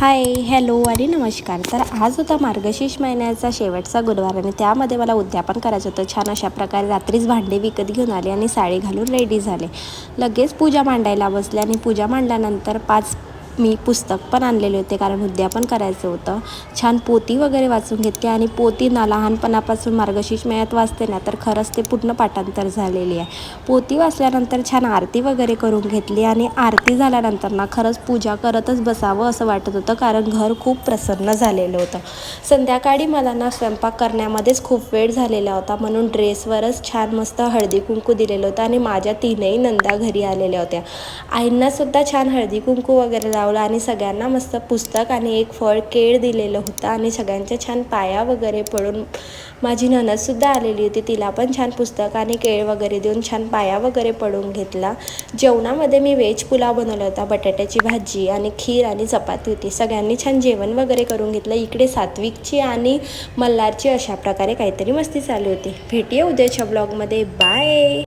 हाय, hello आणि नमस्कार. तर आज होता मार्गशीर्ष महिन्याचा शेवटचा गुरुवार आणि त्यामध्ये मला उद्यापन करायचं होतं. छान अशा प्रकारे रात्रीच भांडे विकत घेऊन आले आणि साडी घालून रेडी झाले. लगेच पूजा मांडायला बसले आणि पूजा मांडल्यानंतर 5 मी पुस्तक पण आणलेले होते कारण उद्यापन करायचं होतं. छान पोथी वगैरे वाचून घेतली आणि पोथी ना लहानपणापासून मार्गशीर्ष महिन्यात वाचते ना, तर खरंच ते पूर्ण पाठांतर झालेली आहे. पोथी वाचल्यानंतर छान आरती वगैरे करून घेतली आणि आरती झाल्यानंतर ना खरंच पूजा करतच बसावं असं वाटत होतं कारण घर खूप प्रसन्न झालेलं होतं. संध्याकाळी मला ना स्वयंपाक करण्यामध्येच खूप वेळ झालेला होता, म्हणून ड्रेसवरच छान मस्त हळदी कुंकू दिलेलं होतं आणि माझ्या 3ही नंदा घरी आलेल्या होत्या. आईंनासुद्धा छान हळदी कुंकू वगैरे लावलं आणि सगळ्यांना मस्त पुस्तक आणि एक फळ केळ दिलेलं होतं आणि सगळ्यांच्या छान पाया वगैरे पडून माझी नणदसुद्धा आलेली होती. तिला पण छान पुस्तक आणि केळ वगैरे देऊन छान पाया वगैरे पडून घेतला. जेवणामध्ये मी व्हेज पुलाव बनवला होता, बटाट्याची भाजी आणि खीर आणि चपाती होती. सगळ्यांनी छान जेवण वगैरे करून घेतलं. इकडे सात्विकची आणि मल्हारची अशा प्रकारे काहीतरी मस्ती चालू होती. भेटूया उद्याच्या ब्लॉगमध्ये. बाय.